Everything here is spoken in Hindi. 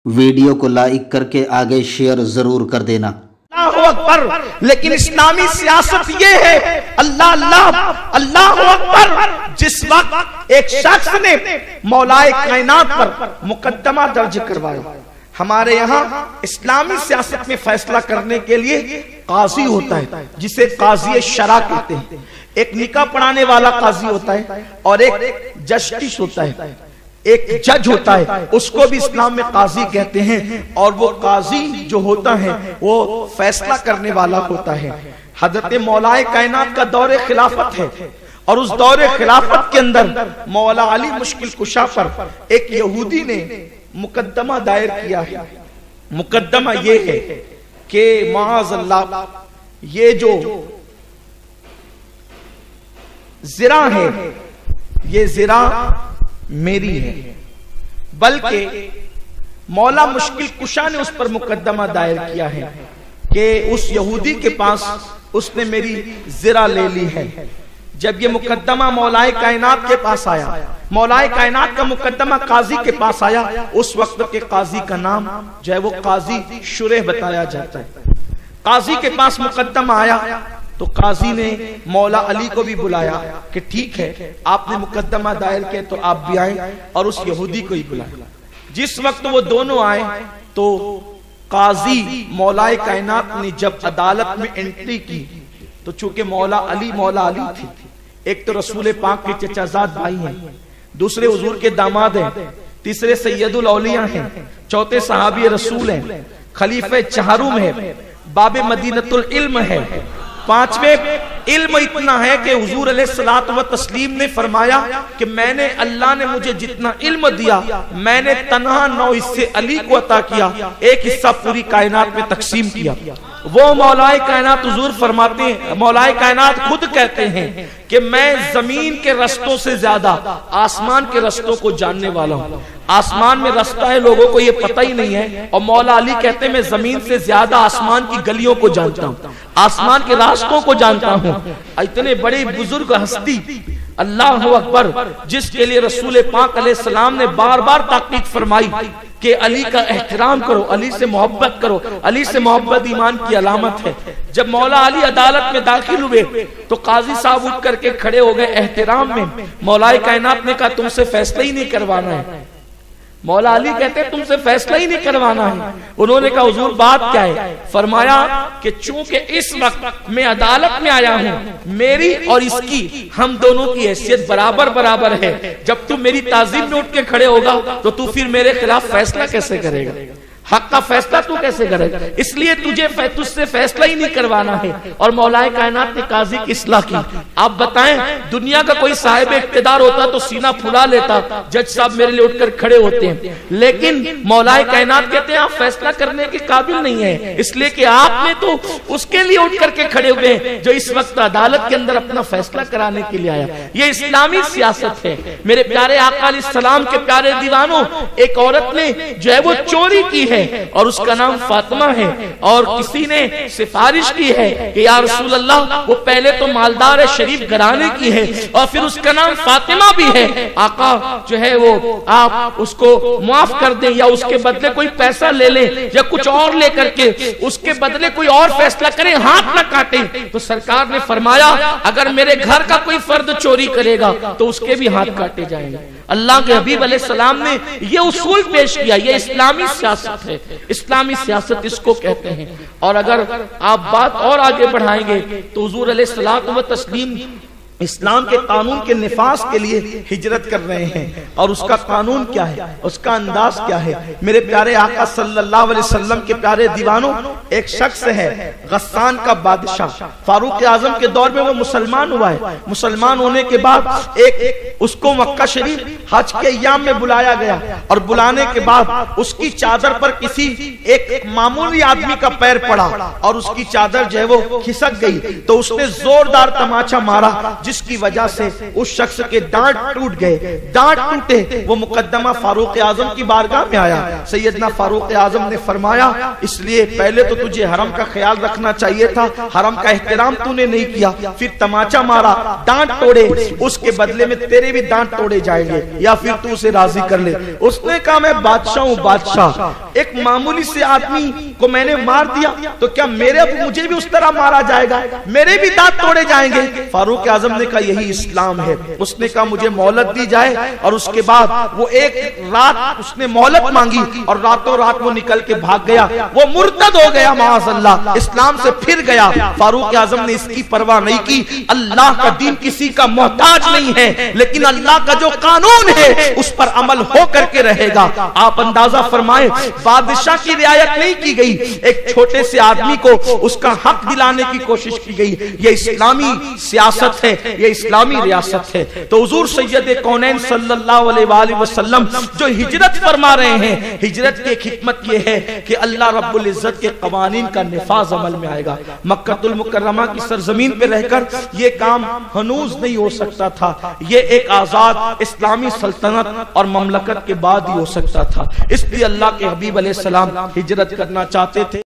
वीडियो को लाइक करके आगे शेयर जरूर कर देना। अल्लाहु अकबर। लेकिन इस्लामी सियासत ये है, अल्लाह अल्लाह अल्लाहु अकबर। जिस वक्त एक शख्स ने मौलाए कायनात पर मुकद्दमा दर्ज करवाया, हमारे यहाँ इस्लामी सियासत में फैसला करने के लिए काजी होता है, जिसे काजी शरा कहते हैं। एक निकाह पढ़ाने वाला काजी होता है और एक जस्टिस होता है, एक जज होता है, उसको भी इस्लाम में काजी कहते हैं। और वो काजी जो होता है वो फैसला करने वाला होता है। हजरत मौलाए कायनात का दौरे खिलाफत है और उस दौरे खिलाफत के अंदर मौला अली मुश्किल कुशा पर एक यहूदी ने मुकद्दमा दायर किया है। मुकद्दमा ये है कि माअज़ल्लाह ये जो जिरा है ये जिरा मेरी है, बल्कि मौला मुश्किल कुशा ने उस पर मुकद्दमा दायर किया है कि उस यहूदी के पास उसने मेरी जिरा ले ली है। जब ये मुकद्दमा मौलाए कायनात के पास आया, मौलाए कायनात का मुकद्दमा काजी के पास आया, उस वक्त के काजी का नाम जो है वो काजी शुरेह बताया जाता है। काजी के पास मुकद्दमा आया तो काजी ने मौला अली को भी बुलाया कि ठीक है, आपने मुकद्दमा दायर किया तो आप भी आए, और उस यहूदी को ही बुलाया। जिस वक्त वो दोनों आए तो काजी मौलाए कायनात ने जब अदालत में एंट्री की तो चूंकि मौला अली थे, एक तो रसूल पाक के चचाजाद भाई हैं, दूसरे हुजूर के दामाद हैं, तीसरे सैयदुल औलिया हैं, चौथे सहाबी रसूल हैं, खलीफे चहारुम है, बाबे मदीनतुल इल्म है, पांचवें इल्म इतना है कि हुजूर अलैहिस्सलातु व तस्लीम ने फरमाया कि मैंने, अल्लाह ने मुझे जितना इल्म दिया मैंने तन्हा 9 हिस्से अली को अता किया, एक हिस्सा पूरी कायनात में तकसीम किया। वो मौलाए कायनात हुजूर फरमाते हैं, मौलाए कायनात खुद कहते हैं कि मैं जमीन के रस्तों से ज्यादा आसमान के रस्तों को जानने वाला हूँ। आसमान में रास्ता है, लोगों को ये पता ही नहीं है, और मौला अली कहते हैं मैं जमीन से ज्यादा आसमान की गलियों को जानता हूँ, आसमान के रास्तों को जानता हूँ। इतने बड़े बुजुर्ग हस्ती, अल्लाह अकबर, जिसके लिए रसूल पाक अलैहिस्सलाम ने बार बार ताकीद फरमाई कि अली का एहतराम करो, अली से मोहब्बत करो, अली से मोहब्बत ईमान की अलामत है। जब मौला अली अदालत में दाखिल हुए तो काजी साहब उठ करके खड़े हो गए एहतराम में। मौलाए कायनात ने कहा तुमसे फैसला ही नहीं करवाना है। मौला अली कहते हैं तुमसे फैसला ही नहीं करवाना है। उन्होंने कहा हुजूर बात क्या है? फरमाया कि चूंकि इस वक्त मैं अदालत में आया हूँ, मेरी और इसकी, हम दोनों की हैसियत बराबर बराबर है। जब तू मेरी ताजीम में उठ के खड़े होगा तो तू फिर मेरे खिलाफ फैसला कैसे करेगा? हक का फैसला तू कैसे करेगा? इसलिए तुझसे फैसला ही नहीं करवाना है। और मौलाए कायनात ने काजी की इस्लाह की। आप बताएं, दुनिया का कोई साहिब इख्तिदार होता तो सीना फुला लेता, जज साहब मेरे लिए उठकर खड़े होते हैं, लेकिन मौलाए कायनात कहते हैं आप फैसला करने के काबिल नहीं है, इसलिए कि आपने तो उसके लिए उठ करके खड़े हुए हैं जो इस वक्त अदालत के अंदर अपना फैसला कराने के लिए आया। ये इस्लामी सियासत है। मेरे प्यारे आका अलैहिस्सलाम के प्यारे दीवानों, एक औरत ने जो है वो चोरी की है और उसका नाम फातिमा है, और किसी ने सिफारिश की है कि या रसूल अल्लाह वो पहले तो मालदार है, शरीफ घराने की है, और फिर उसका नाम फातिमा भी है। आका जो है वो आप उसको माफ कर दें, या उसके बदले कोई पैसा ले ले, या कुछ और लेकर के उसके बदले कोई और फैसला करें, हाथ न काटे। तो सरकार ने फरमाया अगर मेरे घर का कोई फर्द चोरी करेगा तो उसके भी हाथ काटे जाएंगे। अल्लाह के हबीब अलैहिस्सलाम ने ये उसूल पेश किया। ये इस्लामी सियासत है, इस्लामी सियासत इसको कहते हैं। और अगर आप बात और आगे बढ़ाएंगे तो हुजूर अलैहिस्सलातु व तस्लीम इस्लाम के कानून के निफाज के लिए हिजरत कर रहे हैं, और उसका कानून क्या है, उसका अंदाज क्या है? मेरे प्यारे आका सल्लल्लाहु अलैहि वसल्लम के प्यारे दीवानों, एक शख्स है गस्सान का बादशाह, फारूक आजम के दौर में वो मुसलमान हुआ है। मुसलमान होने के बाद एक उसको मक्का शरीफ हज के अय्याम में बुलाया गया, और बुलाने के बाद उसकी चादर पर किसी एक मामूली आदमी का पैर पड़ा और उसकी चादर जो है वो खिसक गई। तो उसने जोरदार तमाचा मारा, जिसकी वजह से उस शख्स के दांत टूट गए। दांत टूटे, वो मुकद्दमा फारूक आजम की बारगाह में आया। सैयदना फारूक आजम ने फरमाया, इसलिए पहले तो तुझे हरम का ख्याल रखना चाहिए था, हरम का एहतराम तूने नहीं किया, फिर तमाचा मारा, दांत तोड़े, उसके बदले में तेरे भी दांत तोड़े जाएंगे, या फिर तू उसे राजी कर ले। उसने कहा, मैं बादशाह हूं, बादशाह, एक मामूली से आदमी को मैंने मार दिया तो क्या मुझे भी उस तरह मारा जाएगा, मेरे भी दांत तोड़े जाएंगे? फारूक आजम ने कहा, यही इस्लाम है। उसने कहा, मुझे मोहलत दी जाए, और उसके बाद वो एक रात उसने मोहलत मांगी और रातों रात वो निकल के भाग गया। वो मुर्तद हो गया, माअज़ल्लाह, इस्लाम से फिर गया। फारूक आजम ने इसकी परवाह नहीं की। अल्लाह का दीन किसी का मोहताज नहीं है, लेकिन अल्लाह का जो कानून है उस पर अमल हो करके रहेगा। आप अंदाजा फरमाएं, बादशाह की रियायत नहीं की गई, एक छोटे से आदमी को उसका हक दिलाने की कोशिश की गई। ये इस्लामी सियासत है, ये इस्लामी रियासत है। तो हुजूर सैयद कौनैन सल्लल्लाहु अलैहि वसल्लम जो हिजरत फरमा रहे हैं, हिजरत की एक हिकमत ये है कि अल्लाह रब्बुल इज्जत के कवानीन का निफाज अमल में आएगा। मक्कतुल मुकर्रमा की सरजमीन पे रहकर ये काम हनूज नहीं हो सकता था, ये एक आजाद इस्लामी सल्तनत और ममलकत के बाद ही हो सकता था। इसलिए अल्लाह के हबीब अलैहिस्सलाम हिजरत करना चाहते थे।